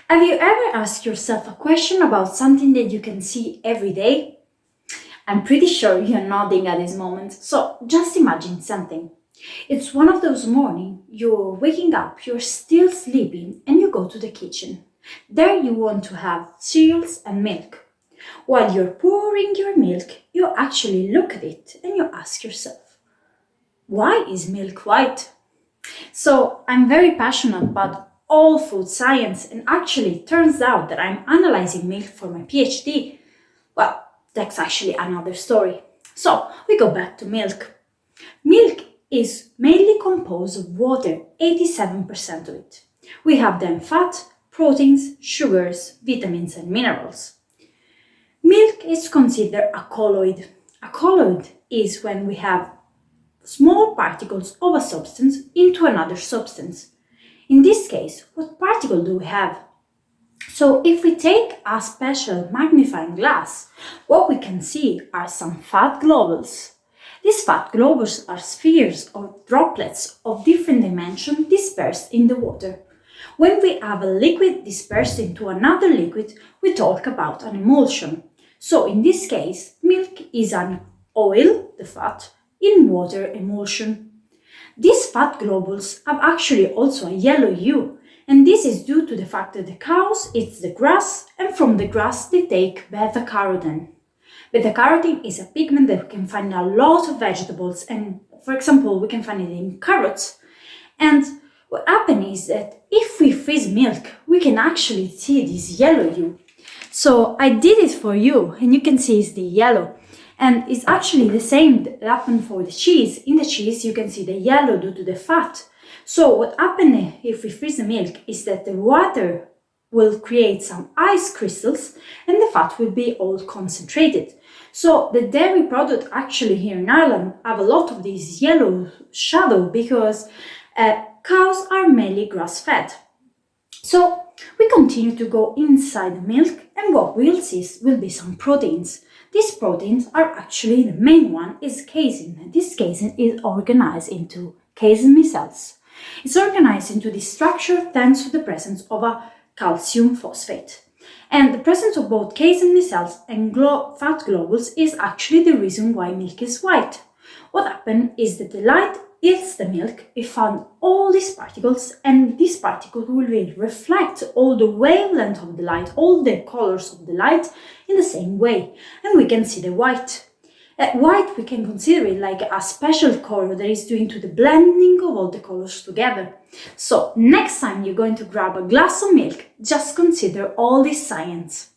Have you ever asked yourself a question about something that you can see every day? I'm pretty sure you're nodding at this moment, so just imagine something. It's one of those mornings, you're waking up, you're still sleeping, and you go to the kitchen. There you want to have cereals and milk. While you're pouring your milk, you actually look at it and you ask yourself, why is milk white? So I'm very passionate about all food science, and actually it turns out that I'm analyzing milk for my PhD. Well, that's actually another story. So we go back to milk. Milk is mainly composed of water, 87% of it. We have then fat, proteins, sugars, vitamins and minerals. Milk is considered a colloid. A colloid is when we have small particles of a substance into another substance. In this case, what particle do we have? So if we take a special magnifying glass, what we can see are some fat globules. These fat globules are spheres or droplets of different dimensions dispersed in the water. When we have a liquid dispersed into another liquid, we talk about an emulsion. So in this case, milk is an oil, the fat, in water emulsion. These fat globules have actually also a yellow hue, and this is due to the fact that the cows eat the grass, and from the grass they take beta-carotene. Beta-carotene is a pigment that we can find in a lot of vegetables, and for example, we can find it in carrots. And what happens is that if we freeze milk, we can actually see this yellow hue. So I did it for you, and you can see it's the yellow. And it's actually the same that happened for the cheese. In the cheese, you can see the yellow due to the fat. So what happens if we freeze the milk is that the water will create some ice crystals and the fat will be all concentrated. So the dairy product actually here in Ireland have a lot of this yellow shadow because cows are mainly grass-fed. So we continue to go inside the milk, and what we'll see will be some proteins. These proteins are actually, the main one is casein. This casein is organized into casein micelles. It's organized into this structure thanks to the presence of a calcium phosphate. And the presence of both casein micelles and fat globules is actually the reason why milk is white. What happens is that the light hits the milk, it found all these particles, and these particles will reflect all the wavelength of the light, all the colors of the light in the same way, and we can see the white. White we can consider it like a special color that is due to the blending of all the colors together. So next time you're going to grab a glass of milk, just consider all this science.